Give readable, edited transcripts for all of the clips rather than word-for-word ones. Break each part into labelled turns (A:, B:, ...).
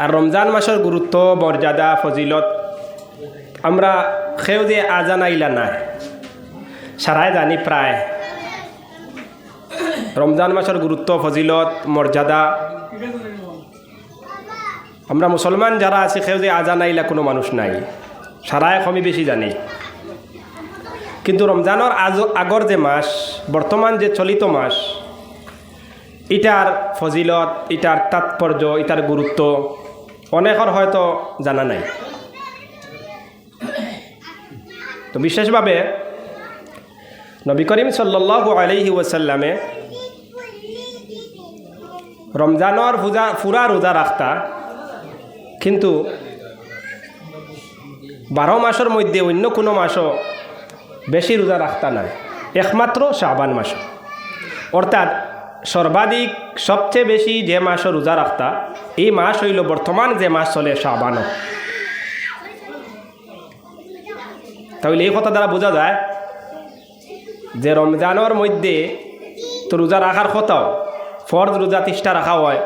A: আর রমজান মাসের গুরুত্ব মর্যাদা ফজিলত আমরা কেউ যে আজান আইলা নাই সারাই জানি প্রায়। রমজান মাসের গুরুত্ব ফজিলত মর্যাদা আমরা মুসলমান যারা আছি কেউ যে আজান আইলা কোনো মানুষ নাই, সারাই কমই বেশি জানি। কিন্তু রমজানের আগর যে মাস, বর্তমান যে চলিত মাস, ইটার ফজিলত, ইটার তাৎপর্য, ইটার গুরুত্ব অনেকের হয়তো জানা নাই। তো বিশেষভাবে নবী করিম সাল্লাল্লাহু আলাইহি ওয়াসাল্লামে রমজানের পুরা রোজা রাখতা, কিন্তু 12 মাসের মধ্যে অন্য কোনো মাসও বেশি রোজা রাখতা নাই, একমাত্র শাবান মাস। অর্থাৎ সর্বাধিক সবচেয়ে বেশি যে মাসও রোজা রাখতা এই মাস হইল বর্তমান যে মাস চলে শাবান। তাহলে এই কথা দ্বারা বোঝা যায় যে রমজানের মধ্যে তো রোজা রাখার কথাও, ফরজ রোজা 30টা রাখা হয়,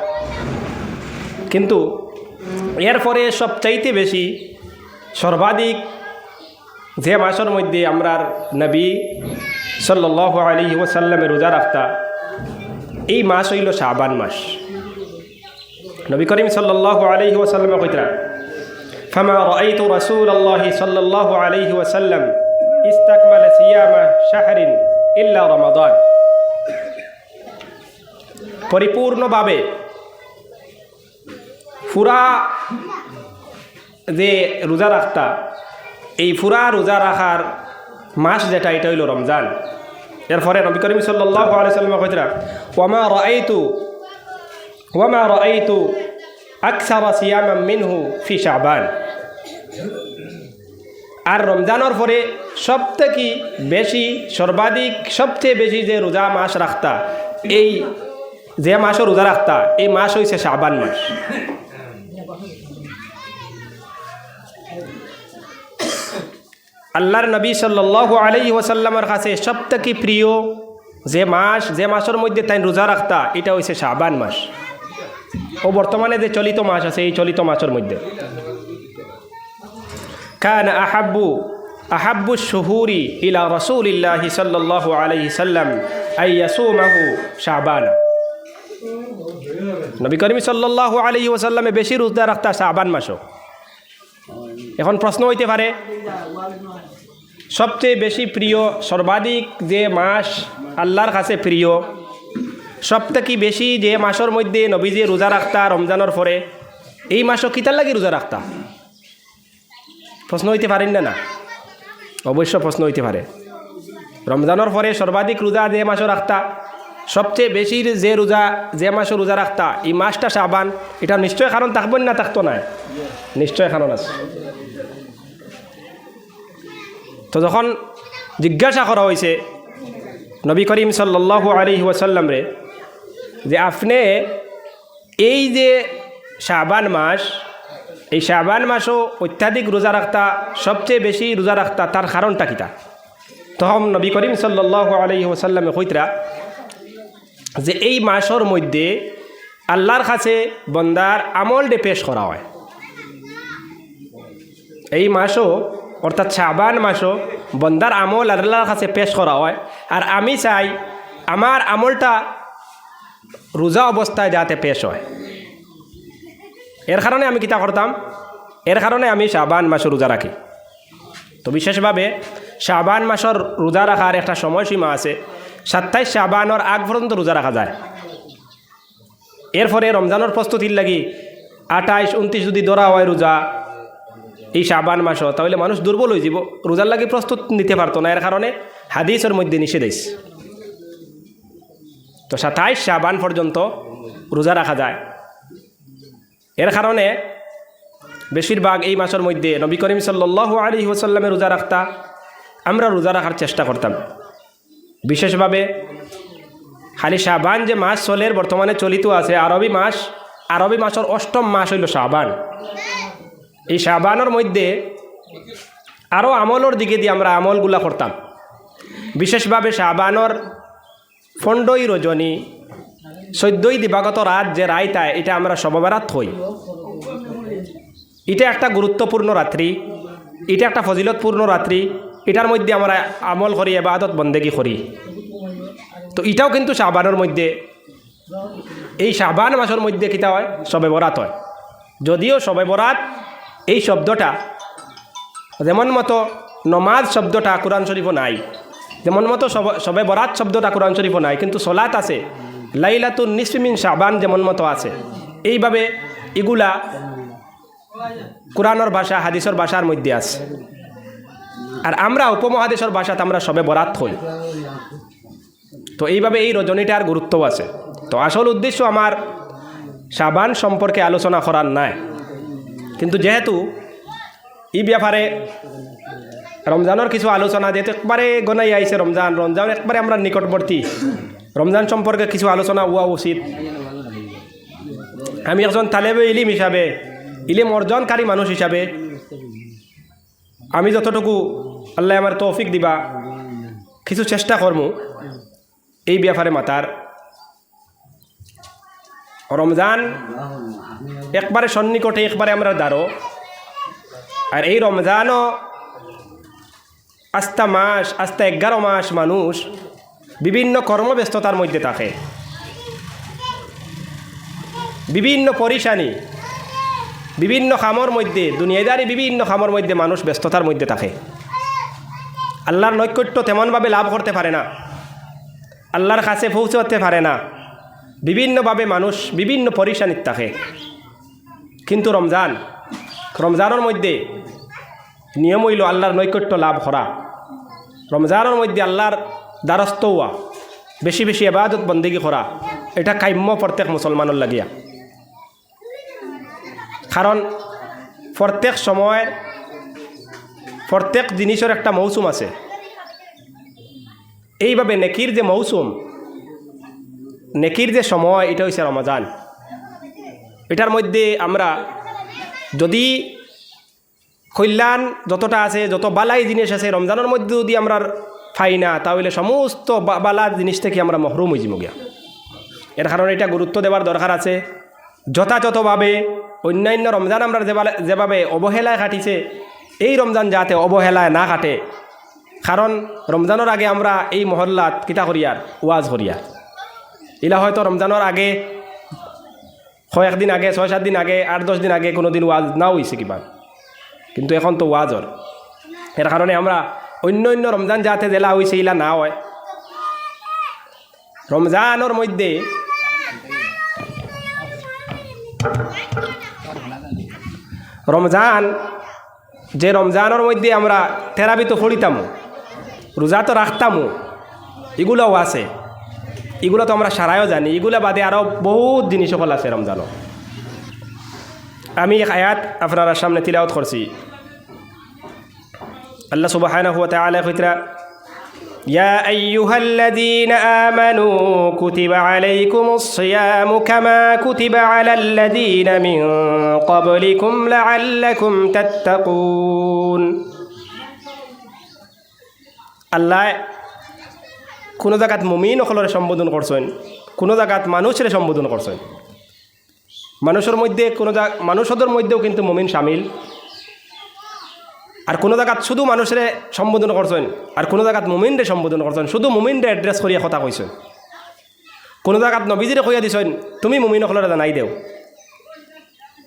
A: কিন্তু এরপরে সবচাইতে বেশি সর্বাধিক যে মাসের মধ্যে আমরার নবী সাল্লাল্লাহু আলাইহি ওয়াসাল্লামে রোজা রাখতা এই মাস হইল শাবান মাস। নবী করিম সাল্লাল্লাহু আলাইহি ওয়াসাল্লামে কইতরা ফামা রাআইতু রাসূলুল্লাহি সাল্লাল্লাহু আলাইহি ওয়াসাল্লাম ইস্তাকমালা সিয়ামা শাহরিন ইল্লা রমাদান। পরিপূর্ণভাবে পুরা যে রোজা রাখতা এই পুরা রোজা রাখার মাস যেটা এটা হইল রমজান। এরপরে নবী করিম সাল্লাল্লাহু আলাইহি ওয়াসাল্লাম কইতরা ওয়ামা রাআইতু আকসারা সিয়ামান মিনহু ফি শাবান। আর রমজানের পরে সবথেকে বেশি সর্বাধিক সবচেয়ে বেশি যে রোজা মাস রাখতা, এই যে মাসও রোজা রাখতা এই মাস হইছে শাবান মাস। আল্লাহর নবী সাল্লাল্লাহু আলাইহি ওয়াসাল্লামের কাছে সবথেকে প্রিয় যে মাসের মধ্যে তাই রোজা রাখতা এটা হইছে শাবান মাস। ও বর্তমানে যে চলিত মাস আছে এই চলিত মাসের মধ্যে কান আহাব্বু শুহুরি ইলা রাসূলিল্লাহি সাল্লাল্লাহু আলাইহি সাল্লাম আইয়াসুমাহু শাবান। নবী করিম সাল্লাল্লাহু আলাইহি ওয়াসাল্লামে বেশি রোজা রাখতা শাবান মাসও। এখন প্রশ্ন হইতে পারে সবচেয়ে বেশি প্রিয় সর্বাধিক যে মাস আল্লাহর কাছে প্রিয়, সবথেকে বেশি যে মাসের মধ্যে নবীজি রোজা রাখতা রমজানের পরে এই মাসও কিতার লাগি রোজা রাখতা? প্রশ্ন হইতে পারেন না? অবশ্য প্রশ্ন হইতে পারে। রমজানের পরে সর্বাধিক রোজা যে মাসও রাখতা, সবচেয়ে বেশি যে মাসও রোজা রাখতা এই মাসটা শাবান, এটা নিশ্চয় কারণ থাকবেন না? থাকতো না, নিশ্চয় কারণ আছে। তো যখন জিজ্ঞাসা করা হয়েছে নবী করিম সাল্লাল্লাহু আলাইহি ওয়াসাল্লাম রে যে আপনি এই যে শাবান মাস, এই শাবান মাসও অত্যাধিক রোজা রাখতা, সবচেয়ে বেশি রোজা রাখতা, তার কারণটা কিতা? তখন নবী করিম সাল্লাল্লাহু আলাইহি ওয়াসাল্লামে কইতরা যে এই মাসের মধ্যে আল্লাহর কাছে বন্দার আমল ডে পেশ করা হয়। এই মাসও অর্থাৎ শাবান মাসও বন্দার আমল আল্লাহর কাছে পেশ করা হয়। আর আমি চাই আমার আমলটা রোজা অবস্থায় যাতে পেশ হয়। এর কারণে আমি কিতা করতাম? এর কারণে আমি শাবান মাসে রোজা রাখি। তো বিশেষভাবে শাবান মাসের রোজা রাখার একটা সময়সীমা আছে, 27 শাবানের আগ পর্যন্ত রোজা রাখা যায়। এরপরে রমজানের প্রস্তুতির লাগি 28, 29 যদি ধরা হয় রোজা এই শাবান মাসও, তাহলে মানুষ দুর্বল হয়ে যাব, রোজার লাগি প্রস্তুত নিতে পারতো না। এর কারণে হাদিসের মধ্যে নিষেধ আছে। তো 27 শাবান পর্যন্ত রোজা রাখা যায়। এর কারণে বেশিরভাগ এই মাসের মধ্যে নবী করিম সাল্লাল্লাহু আলাইহি ওয়াসাল্লামে রোজা রাখতা, আমরা রোজা রাখার চেষ্টা করতাম। বিশেষভাবে খালি শাবান যে মাস চলের বর্তমানে চলিত আছে আরবি মাসের 8ম মাস হইল শাবান। এই শাবানের মধ্যে আরও আমলের দিকে দিয়ে আমরা আমলগুলা করতাম। বিশেষভাবে শাবানের 15ই রজনী 14ই দিবাগত রাত যে রাইতায় এটা আমরা শবে বারাত হই। এটা একটা গুরুত্বপূর্ণ রাত্রি, এটা একটা ফজিলতপূর্ণ রাত্রি, এটার মধ্যে আমরা আমল করি, ইবাদত বন্দেগি করি। তো এটাও কিন্তু শাবানের মধ্যে, এই শাবান মাসের মধ্যে কিতা হয়, শবে বরাত হয়। যদিও শবে বরাত এই শব্দটা যেমন মতো নমাজ শব্দটা কোরআন শরীফও নাই, যেমন মতো শবে বরাত শব্দটা কোরআন শরীফও নাই, কিন্তু সলাত আছে, লাইলাতুন নিসফি মিন শাবান যেমন মতো আছে। এইভাবে এগুলা কোরআনের ভাষা, হাদিসের ভাষার মধ্যে আছে। আর আমরা উপমহাদেশের ভাষাতে আমরা শবে বরাত হই। তো এইভাবে এই রজনীটার গুরুত্ব আছে। তো আসল উদ্দেশ্য আমার শাবান সম্পর্কে আলোচনা করার নাই, কিন্তু যেহেতু এই ব্যাপারে রমজানের কিছু আলোচনা, যেহেতু একবারে গনাই আইছে রমজান, রমজান একবারে আমরা নিকটবর্তী, রমজান সম্পর্কে কিছু আলোচনা হওয়া উচিত। আমি একজন তালেবে ইলিম হিসাবে, ইলিম অর্জনকারী মানুষ হিসাবে আমি যতটুকু আল্লাহ আমার তৌফিক দিবা কিছু চেষ্টা করমু এই ব্যাপারে মাতার। রমজান একবারে সন্নিকটে, একবারে আমরা দাঁড়ো। আর এই রমজানও আস্তা মাস, আস্তা 11 মাস মানুষ বিভিন্ন কর্মব্যস্ততার মধ্যে থাকে, বিভিন্ন পরিশানি, বিভিন্ন খামর মধ্যে, দুনিয়াদারি বিভিন্ন খামর মধ্যে মানুষ ব্যস্ততার মধ্যে থাকে। আল্লাহর নৈকট্য তেমনভাবে লাভ করতে পারে না, আল্লাহর কাছে পৌঁছতে পারে না, বিভিন্নভাবে মানুষ বিভিন্ন পরিশানিত থাকে। কিন্তু রমজানের মধ্যে নিয়ম হইল আল্লাহর নৈকট্য লাভ করা, রমজানের মধ্যে আল্লাহর দ্বারস্থ হওয়া, বেশি বেশি ইবাদত বন্দেগি করা, এটা কাম্য প্রত্যেক মুসলমানের লাগিয়া। কারণ প্রত্যেক সময়ের প্রত্যেক জিনিসের একটা মৌসুম আছে। এইভাবে নেকির যে মৌসুম, নেকির যে সময়, এটা হচ্ছে রমজান। এটার মধ্যে আমরা যদি কল্যাণ যতটা আছে, যত বালাই জিনিস আছে, রমজানের মধ্যে যদি আমরা পাই না, তাহলে সমস্ত বালা জিনিস থেকে আমরা মহরুম হয়ে যাব গিয়া। এর কারণে এটা গুরুত্ব দেওয়ার দরকার আছে। যথাযথভাবে অন্যান্য রমজান আমরা যেভাবে অবহেলায় কাটিছে, এই রমজান যাতে অবহেলায় না কাটে। কারণ রমজানের আগে আমরা এই মহল্লাত কিতা করিয়ার ওয়াজ করিয়ার, ইলা হয়তো রমজানের আগে কয়েকদিন আগে, 6-7 দিন আগে, 8-10 দিন আগে কোনো দিন ওয়াজ নাও হয়েছে কিবা, কিন্তু এখন তো ওয়াজর। এর কারণে আমরা অন্য রমজান যাতে জেলা হয়েছে ইলা না হয়। রমজানের মধ্যে রমজানের মধ্যে আমরা থেরাপি তো পড়িতামো, রোজা তো রাখতামো, এগুলোও আছে, এগুলো তো আমরা সারাইও জানি। এগুলো বাদে আরও বহুত জিনিস সকল আছে রমজানও। আমি এক আয়াত আপনার সামনে তিলাওয়াত করছি। আল্লাহ সুবহানাহু ওয়া তাআলা কইতরা, ইয়া আইয়ুহাল্লাযীনা আমানু কুতিবা আলাইকুমুস সিয়ামু কামা কুতিবা আলাল্লাযীনা মিন ক্বাবলিকুম লাআল্লাকুম তাত্তাকুন। আল্লাহ কোনো জায়গাত মুমিন সকলরে সম্বোধন করছেন, কোনো জায়গাত মানুষের সম্বোধন করছেন। মানুষের মধ্যে মানুষদের মধ্যেও কিন্তু মুমিন শামিল। আর কোনো জায়গাত শুধু মানুষের সম্বোধন করছেন, আর কোনো জায়গাত মুমিনরে সম্বোধন করছেন, শুধু মুমিনরে অ্যাড্রেস করিয়া কথা কইছেন। কোনো জায়গাত নবীজিরে কইয়া দিছেন তুমি মুমিন সকলরে জানাই দেও।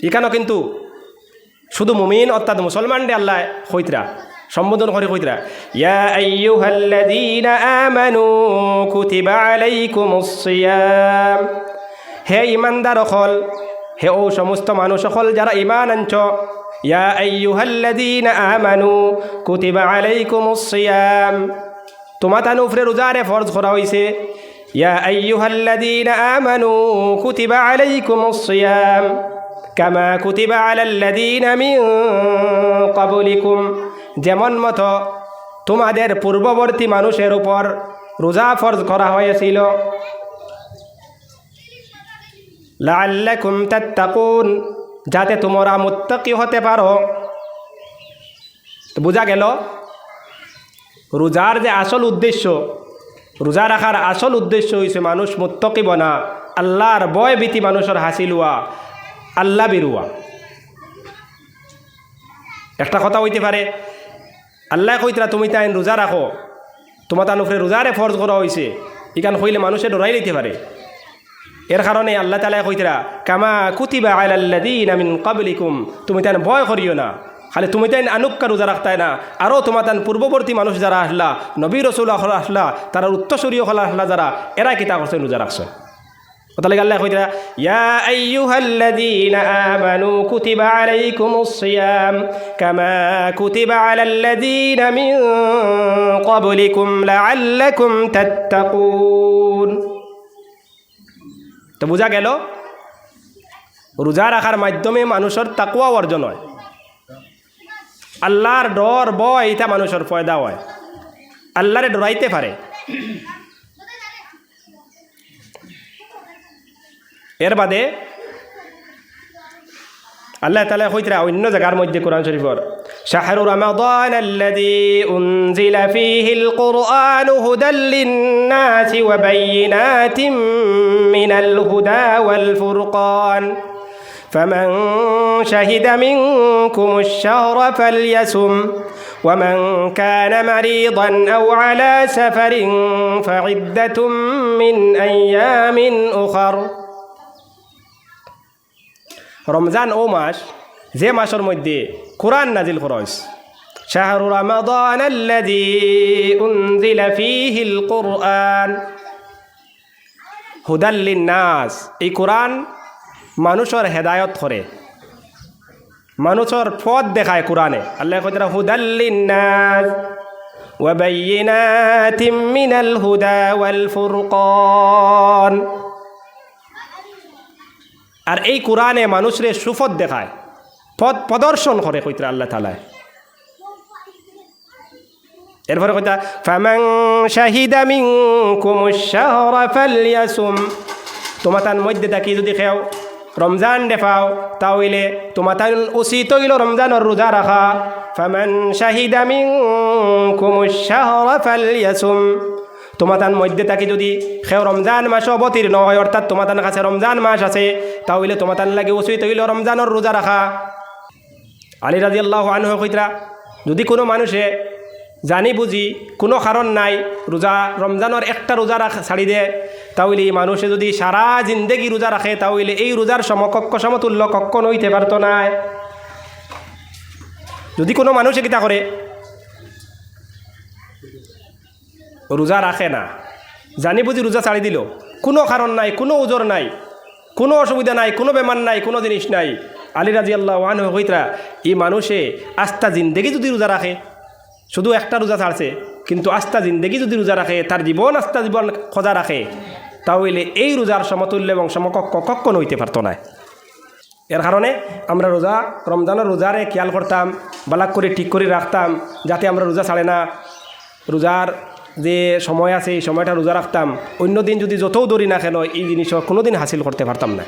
A: এখানেও কিন্তু শুধু মুমিন অর্থাৎ মুসলমানরে আল্লাহ কইতরা সম্বোধন করে কইতরা, ইয়া আইয়ুহাল্লাযীনা আমানু কুতিবা আলাইকুমুস সিয়াম। হে ঈমানদার সকল, হে ও সমস্ত মানুষ সকল যারা ঈমান আনছ, ইয়া আইয়ুহাল্লাযীনা আমানু কুতিবা আলাইকুমুস সিয়াম, তোমাদের উপরে রোজারে ফরজ করা হইছে। ইয়া আইয়ুহাল্লাযীনা আমানু কুতিবা আলাইকুমুস সিয়াম কামা কুতিবা আলাল্লাযীনা মিন ক্বাবলিকুম, যেমন মতো তোমাদের পূর্ববর্তী মানুষের উপর রোজা ফরজ করা হয়েছিল। লাআল্লাকুম তাত্তাকুন, যাতে তোমরা মুত্তাকি হতে পারো। বোঝা গেল রোজার যে আসল উদ্দেশ্য, রোজা রাখার আসল উদ্দেশ্য হইছে মানুষ মুত্তাকি বনা, আল্লাহর ভয় ভীতি মানুষের হাসিল হওয়া, আল্লাহ বেরুয়া। একটা কথা হইতে পারে আল্লাহ কইতরা তুমি তাই রোজা রাখো, তোমার তার উপরে রোজারে ফরজ করা হয়েছে, এখান হইলে মানুষে ডরাই লইতে পারে। এর কারণে আল্লাহ তাআলা কইতরা কামা কুতিবা আলাল্লাযীনা মিন ক্বাবলিকুম, তুমি তাই ভয় করিও না, খালি তুমি তাই আনুক্কা রোজা রাখতাই না, আরও তোমার তার পূর্ববর্তী মানুষ যারা আসলা, নবী রসুল আসলা, তারা উত্তরসূরীয় হলা আসলা যারা, এরা কিতা করছেন রোজা রাখছেন। কথা লাগে আল্লাহ কইতরা ইয়া আইয়ুহাল্লাযীনা আমানু কুতিবা আলাইকুমুস সিয়াম কামা কুতিবা আলাল্লাযীনা মিন ক্বাবলিকুম লাআল্লাকুম তাত্তাকুন। তো বোঝা গেল রোজা রাখার মাধ্যমে মানুষের তাকওয়া অর্জন হয়, আল্লাহর ডর ভয় এটা মানুষের ফয়দা হয়, আল্লাহরে ডরাইতে পারে। এর বাদে আল্লাহ তাআলা কইতরা অন্য জায়গার মধ্যে কোরআন শরীফের শাহরু রমাদানাল্লাযী উনজিলা ফীহিল কুরআনু হুদাল লিন-নাসি ওয়া বায়িনাতিম মিনাল হুদা ওয়াল ফুরকান ফামান শাহিদা মিনকুমুশ শাহরা ফালইয়াসুম ومن كان مريضا أو على سفر فعدة من أيام أخر। রমজান ও মাস যে মাসের মধ্যে কোরআন নাজিল করা হয়েছে, শাহরু রমাদানাল্লাযী উনজিলা ফীহিল কুরআন হুদাল লিন-নাস, এই কোরআন মানুষের হেদায়ত করে, মানুষের পথ দেখায় কোরআনে। আল্লাহ কইতরা হুদাল লিন-নাস ওয়া বায়িনাতিম মিনাল হুদা ওয়াল ফুরকান। আর এই কোরআনে মানুষরে সুপথ দেখায়, পথ প্রদর্শন করে কইতরা আল্লাহ তাআলা। এরপরে কইতা ফামান শাহিদা মিনকুমুশ শাহরা ফালইয়াসুম, তোমার তার মধ্যে থাকি যদি কেউ রমজান দেখাও তাহলে তোমার তার উচিত হইল রমজানের রোজা রাখা। ফামান শাহিদা মিনকুমুশ শাহরা ফালইয়াসুম, তোমার তার মধ্যে থাকি যদি কেউ রমজান মাস অবতীর্ণ হয়, অর্থাৎ তোমার তার কাছে রমজান মাস আছে, তাহলে তোমার তার লাগে উচিত হইল রমজানের রোজা রাখা। আলী রাদিয়াল্লাহু আনহু কইতরা যদি কোনো মানুষে জানি বুঝি কোনো কারণ নাই রোজা রমজানের একটা রোজা ছাড়ি দেয়, তাহলে এই মানুষে যদি সারা জিন্দেগি রোজা রাখে তাহলে এই রোজার সমকক্ষ সমতুল্য কখনো হইতে পারত না। যদি কোনো মানুষে কিতা করে রোজা রাখে না, জানি বুঝি রোজা ছাড়ি দিল, কোনো কারণ নাই, কোনো ওজর নাই, কোনো অসুবিধা নাই, কোনো বেমার নাই, কোনো জিনিস নাই, আলী রাদিয়াল্লাহু আনহু কইতরা এই মানুষে আস্থা জিন্দেগি যদি রোজা রাখে, শুধু একটা রোজা ছাড়ছে কিন্তু আস্থা জিন্দেগি যদি রোজা রাখে, তার জীবন আস্থা জীবন খোঁজা রাখে, তাহলে এই রোজার সমতুল্য এবং সমকক্ষ কখনো হইতে পারত না। এর কারণে আমরা রোজা রমজানের রোজারে খেয়াল করতাম, বালাক করে ঠিক করে রাখতাম যাতে আমরা রোজা ছাড়ে না। রোজার যে সময় আছে এই সময়টা রোজা রাখতাম, অন্য দিন যদি যতও দৌড়ি না কেন এই জিনিস কোনো দিন হাসিল করতে পারতাম না।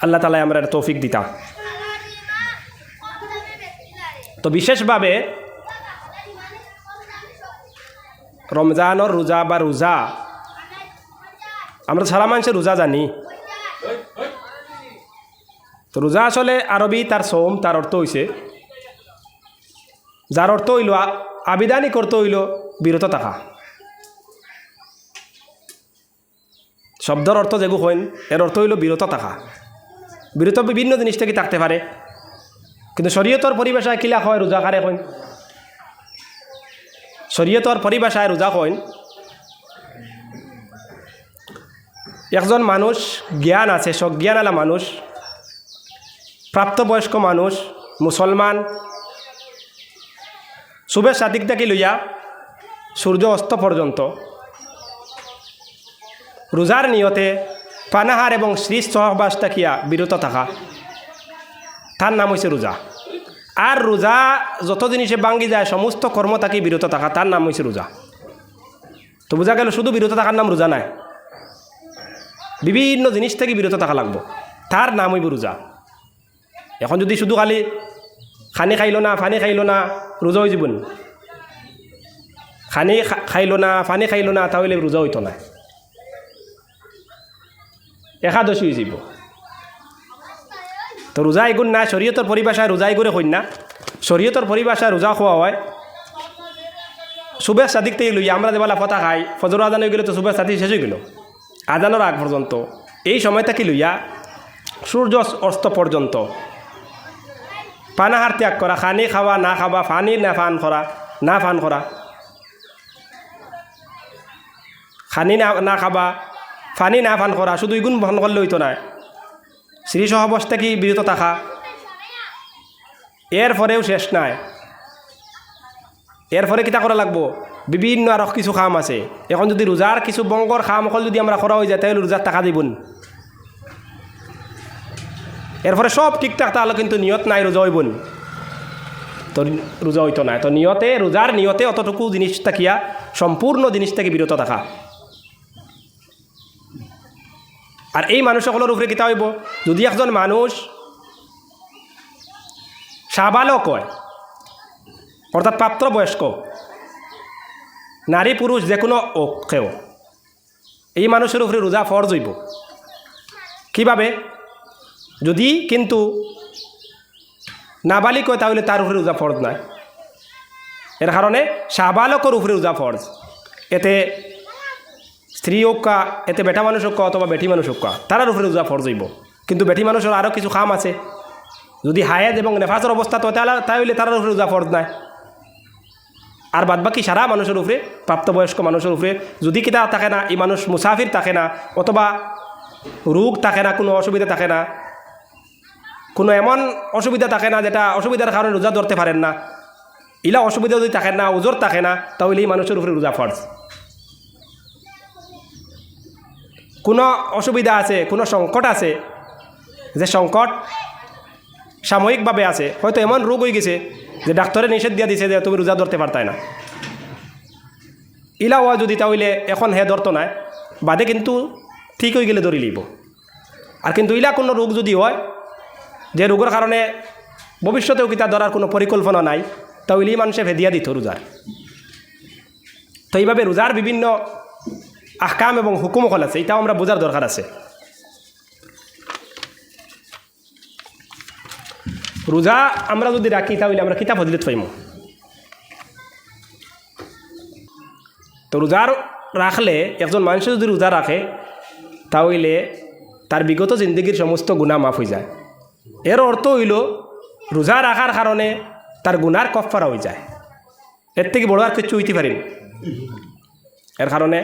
A: আল্লাহ তাআলা আমরা তৌফিক দিতাম। তো বিশেষভাবে রমজানের রোজা বা রোজা আমরা সারা মানুষের রোজা জানি, তো রোজা আসলে আরবি তার সোম, তার অর্থ হইছে, যার অর্থ হইল আবিধানিক অর্থ হইল বিরত থাকা। শব্দের অর্থ যেগু হইন এর অর্থ হইল বিরত থাকা। বিরত বিভিন্ন জিনিস থেকে থাকতে পারে, কিন্তু শরীয়তর পরিভাষায় কিলা হয় রোজা কারে কইন? শরীয়তর পরিভাষায় রোজা কইন একজন মানুষ জ্ঞান আছে, সজ্ঞানওয়ালা মানুষ, প্রাপ্তবয়স্ক মানুষ, মুসলমান, শুভে সাদিক থেকে লইয়া সূর্য অস্ত পর্যন্ত রোজার নিয়তে পানাহার এবং শ্রী সহবাস থাকিয়া বিরত থাকা, তার নাম হয়েছে রোজা। আর রোজা যত জিনিসে ভাঙ্গি যায় সমস্ত কর্ম থাকি বিরত থাকা, তার নাম হয়েছে রোজা। তো বোঝা গেল শুধু বিরত থাকার নাম রোজা নাই, বিভিন্ন জিনিস থেকে বিরত থাকা লাগবো, তার নাম হইব রোজা। এখন যদি শুধু খালি খানি খাইল না পানি খাইল না রোজা হয়ে যাবন, খানি খাইল না পানি খাইল না তাহলে রোজা হইতো না, একাদশী হয়ে যাব। তো রোজা এগুন না শরীয়তর পরিভাষায় রোজা এগুলো হইন না শরীয়তর পরিভাষায় রোজা খোয়া হয় সুবেশ সাদিক থেকে লইয়া আমরা যেবেলা ফতা খাই ফজর আজান হয়ে গেলে তো সুবেশ সাদিক শেষ হয়ে গেল আজানোর আগ পর্যন্ত এই সময় থেকে লইয়া সূর্য অস্ত পর্যন্ত পানাহার ত্যাগ করা খানি খাওয়া না খাওয়া ফানি না ফান করা না ফান করা খানি না খাবা ফানি না ফান করা শুধু ইগুণ বহন করলে হইতো না শ্রী সহবস্তা কি বিরত থাকা এর পরেও শেষ নাই এরপরে কিতা করা লাগবো বিভিন্ন আর কিছু খাম আছে এখন যদি রোজার কিছু বঙ্গর খাম অকল যদি আমরা করা হয়ে যায় তাহলে রোজার টাকা দিবন এরপরে সব ঠিকঠাক তাহলে কিন্তু নিয়ত নাই রোজা হইবন তো রোজা হইতো না তো নিয়তে রোজার নিয়তে অতটুকু জিনিস থাকিয়া সম্পূর্ণ জিনিস থেকে বিরত থাকা আর এই মানুষ সকলের উপরে কিতা হইব যদি একজন মানুষ সাবালক হয় অর্থাৎ প্রাপ্তবয়স্ক নারী পুরুষ যে কোনো কেউ এই মানুষের উপরে রোজা ফরজ হইব কীভাবে যদি কিন্তু নাবালিক হয় তাহলে তার উপরে রোজা ফরজ নাই এর কারণে সাবালকের উপরে রোজা ফরজ এতে স্ত্রী হোক কা এতে বেটা মানুষ হোক অথবা বেটি মানুষ হোক তারার উপরে রোজা ফরজ হইব কিন্তু বেটি মানুষের আরও কিছু কাম আছে যদি হায়েদ এবং নেফাসের অবস্থা তো তাহলে তারার উপরে রোজা ফরজ নাই আর বাদ বাকি সারা মানুষের উপরে প্রাপ্তবয়স্ক মানুষের উপরে যদি কিতা থাকে না এই মানুষ মুসাফির থাকে না অথবা রোগ থাকে না কোনো অসুবিধা থাকে না কোনো এমন অসুবিধা থাকে না যেটা অসুবিধার কারণে রোজা ধরতে পারেন না ইলা অসুবিধা যদি থাকে না ওজোর থাকে না তাহলে এই মানুষের উপরে রোজা ফরজ কোনো অসুবিধা আছে কোনো সংকট আছে যে সংকট সাময়িকভাবে আছে হয়তো এমন রোগ হয়ে গেছে যে ডাক্তারে নিষেধ দিয়া দিছে যে তুমি রোজা ধরতে পারতাই না ইলা হওয়া যদি তাহলে এখন হে ধরতো না বাদে কিন্তু ঠিক হয়ে গেলে ধরি লিব আর কিন্তু ইলা কোনো রোগ যদি হয় যে রোগের কারণে ভবিষ্যতেও কিতা ধরার কোনো পরিকল্পনা নাই তাহলে মানুষে ভেদিয়া দিত রোজার তো এইভাবে রোজার বিভিন্ন আহকাম এবং হুকুমকল আছে এটাও আমরা বোঝার দরকার আছে রোজা আমরা যদি রাখি তাহলে আমরা কিতা ফজিলত পাইম তো রোজার রাখলে একজন মানুষ যদি রোজা রাখে তাহলে তার বিগত জিন্দগির সমস্ত গুনাহ মাফ হয়ে যায় এর অর্থ হইল রোজা রাখার কারণে তার গুনার কফারা হয়ে যায় এর থেকে বড় আর কিছু হইতে পারেন এর কারণে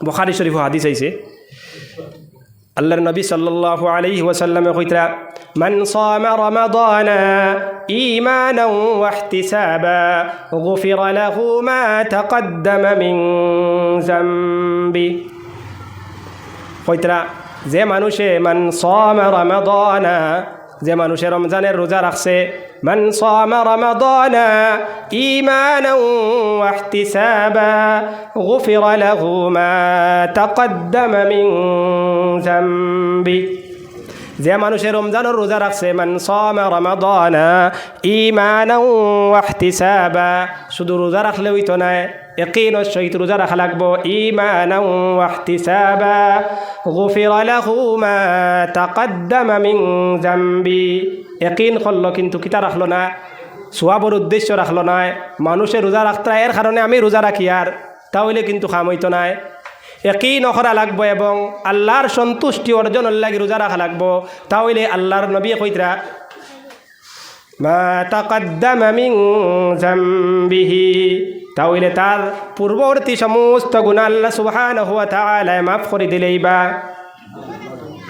A: বুখারী শরীফ হাদিস আইছে আল্লাহর নবী সাল্লাল্লাহু আলাইহি ওয়াসাল্লামে কইতরা মান সামা রমাদানা ঈমানান ওয়া ইহতিসাবা গুফিরা লাহু মা তাকদ্দামা মিন যামবি কইতরা যে মানুষে মান সামা রমাদানা যে মানুষে রমজানের রোজা রাখছে মান সামা রমাদানা ঈমানান ওয়া ইহতিসাবা গুফিরা লাহু মা তাকদ্দামা মিন যামবি যে মানুষে রমজানের রোজা রাখছে মান সামা রমাদানা ঈমানান ওয়া ইহতিসাবা শুধু রোজা রাখলে হইতো না ইয়াকিনের সহিত রোজা রাখা লাগবো ঈমানান ওয়া ইহতিসাবা গুফিরা লাহু মা তাকদ্দামা মিন যামবি ইয়াকিন করলো কিন্তু কিতা রাখলো না সওয়াবের উদ্দেশ্য রাখলো না মানুষের রোজা রাখতে এর কারণে আমি রোজা রাখি আর তাহলে কিন্তু কাম হইতো না ইয়াকিন করা লাগবো এবং আল্লাহর সন্তুষ্টি অর্জনের লাগি রোজা রাখা লাগবো তাহলে আল্লাহর নবী কইতরা মা তাকদ্দামা মিন যামবিহি তাহলে তার পূর্ববর্তী সমস্ত গুনাহ আল্লাহ সুবহানাহু ওয়া তাআলা মাফ করে দিলেই বা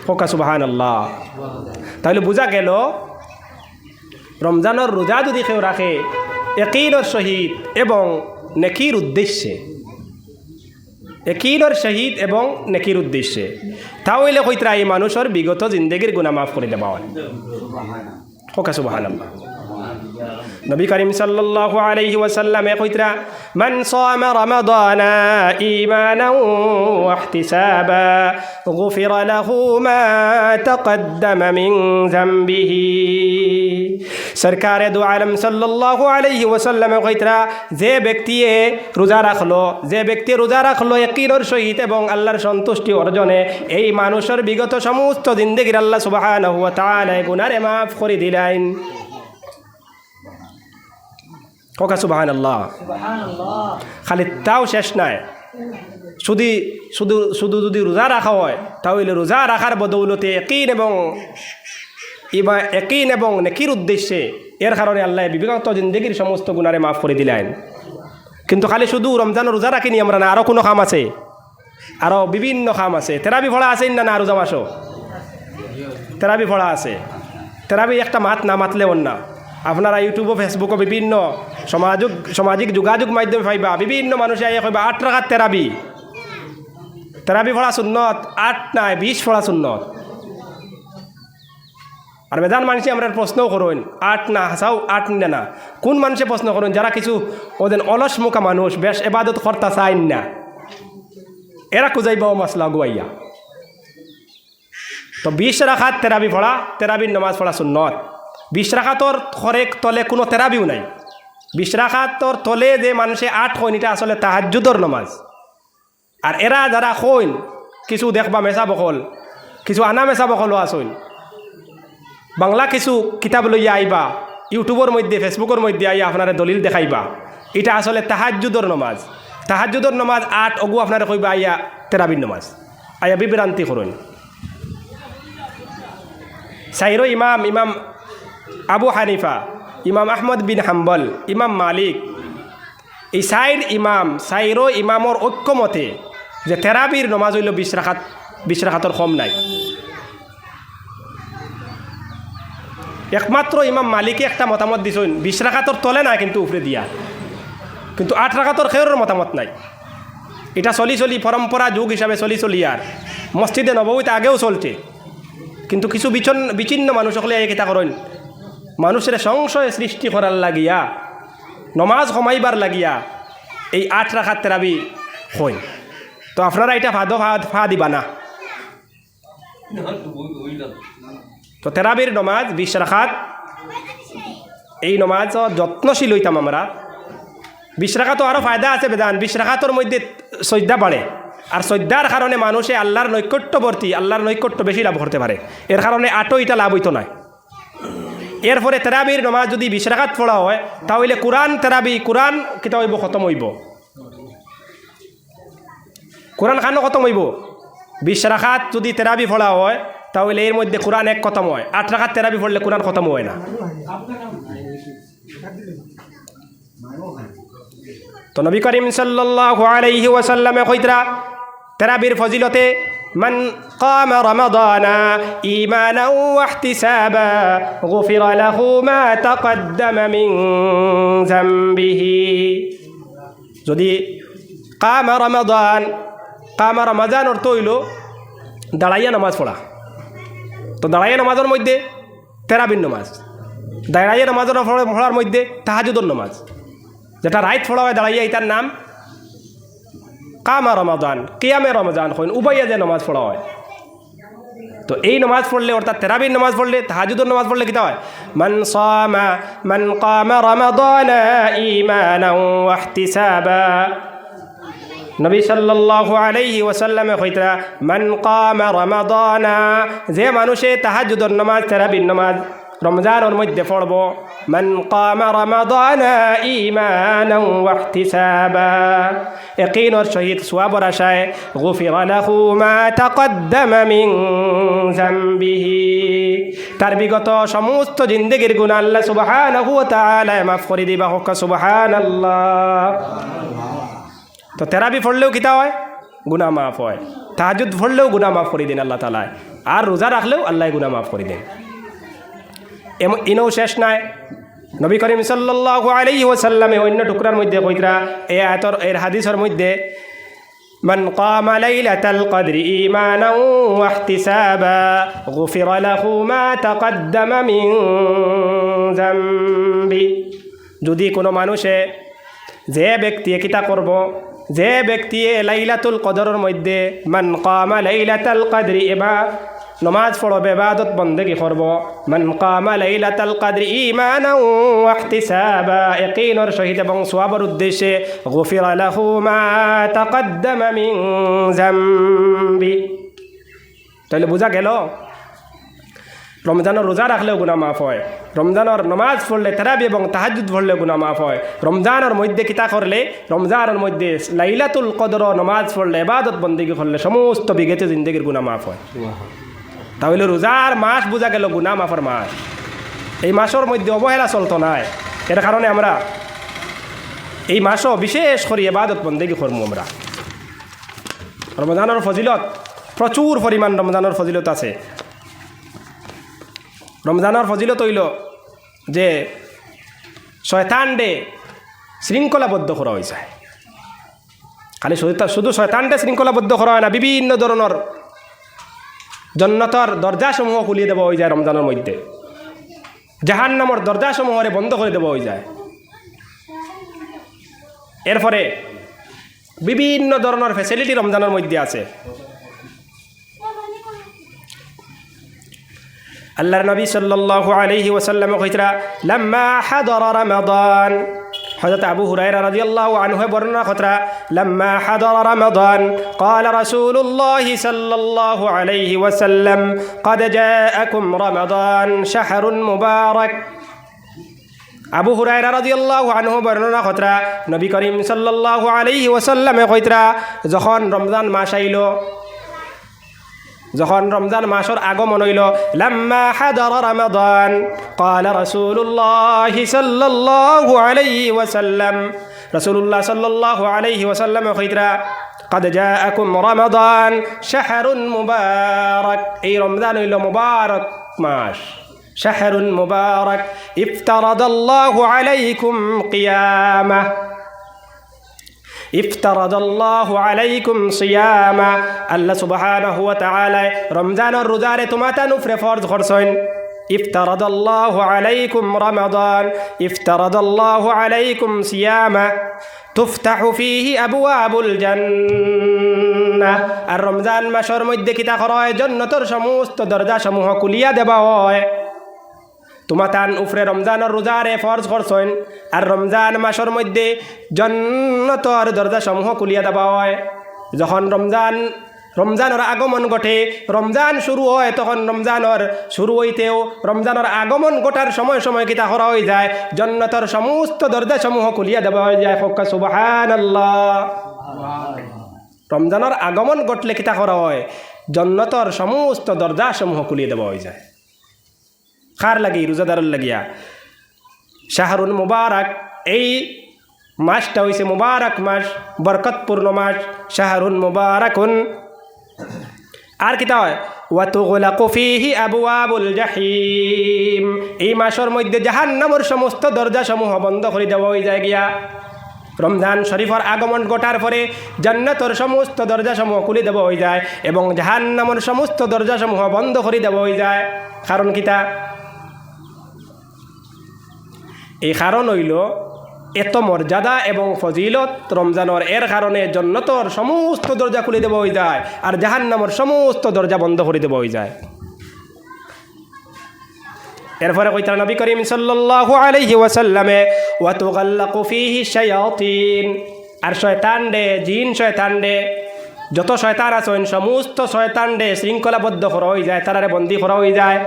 A: হোকা সুবহানাল্লাহ তাহলে বোঝা গেল রমজানের রোজা যদি কেউ রাখে ইয়াকিনের সহিত এবং নেকির উদ্দেশ্যে ইয়াকিনের সহিত এবং নেকির উদ্দেশ্যে তাহলে কইতরা এই মানুষের বিগত জিন্দেগির গুনাহ মাফ করে দেওয়া হয় হোকা সুবহানাল্লাহ নবী করিম সাল্লাল্লাহু আলাইহি ওয়াসাল্লামে কইতরা মান সামা রমাদানা ঈমানান ওয়া ইহতিসাবা গুফিরা লাহু মা তাকদ্দামা মিন যামবিহি। সরকারে দু আলম সাল্লাল্লাহু আলাইহি ওয়াসাল্লামে কইতরা যে ব্যক্তিয়ে রোজা রাখলো, যে ব্যক্তি রোজা রাখলো ইয়াকিনের সহিত এবং আল্লাহর সন্তুষ্টি অর্জনে, এই মানুষের বিগত সমস্ত জিন্দেগির আল্লাহ সুবহানাহু ওয়া তাআলা গুনাহে মাফ করে দিলেন। কোকা সুবহানাল্লাহ। খালি তাও শেষ নাই, শুধু শুধু শুধু যদি রোজা রাখা হয় তাহলে রোজা রাখার বদৌলতে ইয়াকিন এবং নেকির উদ্দেশ্যে এর কারণে আল্লাহ বিগত জিন্দেগির সমস্ত গুনাহে মাফ করে দিলেন। কিন্তু খালি শুধু রমজান রোজা রাখিনি আমরা না, আরও কোনো কাম আছে, আরও বিভিন্ন কাম আছে। তেরাবি ফড়া আছে না, না রোজা মাসও তেরাবি ফড়া আছে। তেরাবি একটা মাত না মাতলে অন্য আপনারা ইউটিউব ফেসবুকও বিভিন্ন সামাজিক যোগাযোগ মাধ্যমে পাইবা, বিভিন্ন মানুষে আইয়া কইবা 8 রাকাত তেরাবি, তেরাবি ফড়া সুন্নত, 8 নাই 20 ফড়া সুন্নত। আর বেদান মানুষে আমরা প্রশ্নও করুন 8 না হাসাও 8 না, কোন মানুষে প্রশ্ন করুন যারা কিছু ওদের অলস মুখা মানুষ বেশ এবাদত কর্তা চাইন না, এরা কুজাইবা মশলা গুয়াইয়া। তো 20 রাকাত তেরাবি পড়া, তেরাবির নামাজ পড়া সুন্নত। 20 রাকাতর খরেক তলে কোনো তেরাবিও নাই। 20 রাকাতর তলে যে মানুষে 8 কইন এটা আসলে তাহাজ্জুদর নামাজ। আর এরা যারা কইন কিছু দেখবা মেসা বকল, কিছু আনা মেসা বকলও আসইন, বাংলা কিছু কিতাব লইয়া আইবা, ইউটিউবের মধ্যে ফেসবুকের মধ্যে আইয়া আপনারা দলিল দেখাইবা এটা আসলে তাহাজ্জুদর নামাজ। তাহাজ্জুদর নামাজ 8 অগু আপনারা কইবা আইয়া তেরাবির নামাজ, আইয়া বিভ্রান্তি করুন। সাইরো ইমাম আবু হানিফা, ইমাম আহমদ বিন হাম্বল, ইমাম মালিক, এই সাইরো ইমামর ঐক্যমতে যে তেরাবির নামাজ হইল 20 রাকাতর কম নাই। একমাত্র ইমাম মালিকে একটা মতামত দিছেন 20 রাকাতর তলে না কিন্তু উপরে দিয়া, কিন্তু 8 রাকাতর খেয়রের মতামত নাই। এটা চলি পরম্পরা যুগ হিসাবে চলি আর মসজিদে নববীতে আগেও চলছে। কিন্তু কিছু বিচ্ছিন্ন মানুষ সকলে এই কিতা করেন, মানুষের সংশয় সৃষ্টি করার লাগিয়া, নমাজ কমাইবার লাগিয়া এই 8 রাকাত তেরাবি হইন। তো আপনারা এটা ফা দিবা না। তো তেরাবির নমাজ 20 রাকাত, এই নমাজ যত্নশীল হইতাম আমরা। 20 রাকাতও আরও ফায়দা আছে বেদান। 20 রাকাতর মধ্যে শ্রদ্ধা বাড়ে, আর শ্রদ্ধার কারণে মানুষে আল্লাহর নৈকট্যবর্তী, আল্লাহর নৈকট্য বেশি লাভ করতে পারে। এর কারণে 8 এটা লাভ হইতো না। এরপরে তেরাবির নমাজ যদি 20 রাকাত পড়া হয় তাহলে কোরআন কিতা হইব, খতম হইব। কোরআন খানো খতম হইব। 20 রাকাত যদি তেরাবি পড়া হয় তাহলে এর মধ্যে কোরআন এক খতম হয়। 8 রাকাত তেরাবি পড়লে কোরআন খতম হয় না। তো নবী করিম সাল্লাল্লাহু আলাইহি ওয়াসাল্লামে কইতরা তেরাবির ফজিলতে মান কামা রমাদানা ঈমানান ওয়া ইহতিসাবা গুফিরা লাহু মা তাকদ্দামা মিন যামবিহি। যদি কামা রমাদান অর্থ হইল দাঁড়াইয়া নামাজ পড়া। তো দাঁড়াইয়া নামাজের মধ্যে তেরাবির নামাজ, দাঁড়াইয়া নামাজের পড়ার মধ্যে তাহাজ্জুদের নামাজ, যেটা রাইত পড়া হয় দাঁড়াইয়া, এটার নাম কামা রমাদান, কিয়ামে রমজান হইন, উভয়ে যে নামাজ পড়া হয়। তো এই নামাজ পড়লে অর্থাৎ তেরাবির নামাজ পড়লে, তাহাজ্জুদের নামাজ পড়লে কিতা হয়, মান কামা রমাদানা ঈমানান ওয়া ইহতিসাবা। নবী সাল্লাল্লাহু আলাইহি ওয়াসাল্লামে কইতরা মান কামা রমাদানা, যে মানুষে তাহাজ্জুদের নামাজ তেরাবির নামাজ রমজানের মধ্যে পড়ব, মান কামা রমাদানা ঈমানান ওয়া ইহতিসাবা, ইয়াকিনের সহিত সওয়াবের আশায়, গুফিরা লাহু মা তাকদ্দামা মিন যামবিহি, তার বিগত সমস্ত জিন্দেগির গুনাহ আল্লাহ সুবহানাহু ওয়া তাআলা মাফ করে দিবা। হোক সুবহানাল্লাহ। তো তেরাবি পড়লেও কিতা হয়, গুনাহ মাফ হয়। তাহাজ্জুদ পড়লেও গুনাহ মাফ করে দেন আল্লাহ তাআলা, আর রোজা রাখলেও আল্লাহ গুনাহ মাফ করে দেন। ইনও শেষ নাই। নবী করিম সাল্লাল্লাহু আলাইহি ওয়াসাল্লামে অন্য টুকরার মধ্যে কইতরা এই আয়াতর এর হাদিসের মধ্যে من قام ليلة القدر إيمانا واحتسابا غفر له ما تقدم من ذنبه যদি কোনো মানুষে যে ব্যক্তি কিতা করব যে ব্যক্তি লাইলাতুল কদরের মধ্যে মান কামা লাইলাতুল কদরি এবা নমাজ পড়বে ইবাদত বন্দেগি করব মান কামা লাইলাতুল কদরি ঈমানান ওয়া ইহতিসাবা ইয়াকিনের সহিত এবং সওয়াবের উদ্দেশ্যে গুফিরা লাহু মা তাকদ্দামা মিন যামবি। তাহলে বোঝা গেল রমজানের রোজা রাখলেও গুনাহ মাফ হয়, রমজানের নমাজ পড়লে তারাবি এবং তাহাজ্জুদ পড়লে গুনাহ মাফ হয়, রমজানের মধ্যে কিতা করলে রমজানের মধ্যে লাইলাতুল কদর নমাজ পড়লে ইবাদত বন্দেগি করলে সমস্ত বিগত জিন্দেগির গুনাহ মাফ হয়। তাহলে রোজার মাস বোঝা গেল গুনাহ মাফের মাস। এই মাসের মধ্যে অবহেলা চলতো নাই, এর কারণে আমরা এই মাসও বিশেষ করে ইবাদত বন্দেগি করবো। আমরা রমজানের ফজিলত প্রচুর পরিমাণ রমজানের ফজিলত আছে। রমজানের ফজিলত হইল যে শয়তানডে শৃঙ্খলাবদ্ধ করা হয়ে যায়। খালি শুধু শয়তানডে শৃঙ্খলাবদ্ধ করা হয় না, বিভিন্ন ধরনের জান্নাতের দরজাসমূহ খুলিয়ে দেওয়া হয়ে যায় রমজানের মধ্যে, জাহান্নামের দরজাসমূহরে বন্ধ করে দেওয়া হয়ে যায়। এরপরে বিভিন্ন ধরনের ফ্যাসিলিটি রমজানের মধ্যে আছে। আল্লাহর নবী সাল্লাল্লাহু আলাইহি ওয়াসাল্লাম কইতরা লাম্মা হাদারা রমাদান, হযরত আবু হুরায়রা রাদিয়াল্লাহু আনহু বর্ণনা কতরা লাম্মা হাদারা রমাদান قال رسول الله صلى الله عليه وسلم قد جاءكم رمضان شهر مبارك। আবু হুরায়রা রাদিয়াল্লাহু আনহু বর্ণনা কতরা নবী করিম সাল্লাল্লাহু আলাইহি ওয়াসাল্লাম কইতরা যখন রমজান মাস আইল, যখন রমজান মাসের আগমন হইল লাম্মা হাদারা রমাদান قال رسول الله صلى الله عليه وسلم রাসূলুল্লাহ সাল্লাল্লাহু আলাইহি ওয়াসাল্লাম কইতরা قد جاءكم رمضان شهر مبارك, এই রমজান হইল মুবারক মাস, شهر مبارك افترض الله عليكم قيامه افترض الله عليكم صياما, আল্লাহ সুবহানাহু ওয়া তাআলা রমজানের রোজারে তোমাদের উপরে ফরজ করছেন। افترض الله عليكم رمضان افترض الله عليكم صياما تفتح فيه أبواب الجنة, আর রমজান মাসের মধ্যে কিতা করা হয় জান্নাতের সমস্ত দরজা সমূহ খুলিয়া দেওয়া হয়। তোমাতান উপরে রমজানের রোজারে ফরজ করছেন, আর রমজান মাসের মধ্যে জান্নাতের দরজা সমূহ খুলিয়া দেওয়া হয়। যখন রমজানের আগমন ঘটে, রমজান শুরু হয়, তখন রমজানের শুরু হইতেও রমজানের আগমন ঘটার সময় সময় কিতা করা হয়ে যায় জান্নাতের সমস্ত দরজা সমূহ খুলিয়া দেওয়া হয়ে যায়। সুবহানাল্লাহ। রমজানের আগমন ঘটলে কিতা করা হয় জান্নাতের সমস্ত দরজা সমূহ খুলিয়ে দেওয়া হয়ে যায়। কার লাগি? রোজাদারের লাগিয়া। শাহরুন মুবারক, এই মাসটা হইছে মুবারক মাস, বরকতপূর্ণ মাস, শাহরুন মুবারাকুন। আর কিতা হয় ওয়াতুগলাকু ফীহি আবওয়াবুল জাহিম, এই মাসের মধ্যে জাহান্নামের সমস্ত দরজা সমূহ বন্ধ করে দেওয়া হয়ে যায় গিয়া। রমজান শরীফের আগমন ঘটার পরে জান্নাতের সমস্ত দরজা সমূহ খুলে দেওয়া হয়ে যায় এবং জাহান্নামের সমস্ত দরজা সমূহ বন্ধ করে দেওয়া হয়ে যায়। কারণ কিতা? এই কারণ হইল এত মর্যাদা এবং ফজিলত রমজানের, এর কারণে জান্নাতের সমস্ত দরজা খুলে দেওয়া হয়ে যায় আর জাহান্নামের সমস্ত দরজা বন্ধ করে দেওয়া হয়ে যায়। এরপরে কইতার নবী করিম সাল্লাল্লাহু আলাইহি ওয়াসাল্লামে ওয়া তুগাল্লাকু ফীহি শায়াতিন, আর শয়তান ডে, জিন শয়তান ডে, যত শয়তান আছেন সমস্ত শয়তান ডে শৃঙ্খলাবদ্ধ করা হয়ে যায়, তারারে বন্দী করা হয়ে যায়।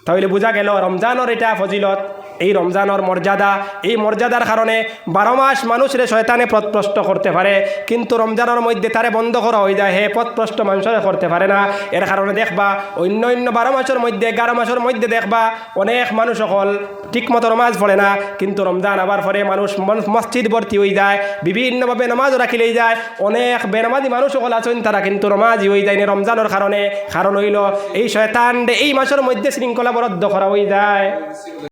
A: তাহলে বোঝা গেল রমজানের এটা ফজিলত, এই রমজানের মর্যাদা। এই মর্যাদার কারণে 12 মাস মানুষের শয়তানে পথভ্রষ্ট করতে পারে, কিন্তু রমজানের মধ্যে তারে বন্ধ করা হয়ে যায়, হে পথভ্রষ্ট মানুষের করতে পারে না। এর কারণে দেখবা অন্য 12 মাসের মধ্যে 11 মাসের মধ্যে দেখবা অনেক মানুষ সকল ঠিকমতো নামাজ পড়ে না, কিন্তু রমজান আবার পরে মানুষ মসজিদ ভর্তি হয়ে যায়, বিভিন্নভাবে নামাজও রাখিলেই যায়। অনেক বেনামাজি মানুষ সকল আছেন তারা কিন্তু নামাজি হয়ে যায় না রমজানের কারণে। কারণ হইল এই শয়তান এই মাসের মধ্যে শৃঙ্খলাবদ্ধ করা হয়ে যায়।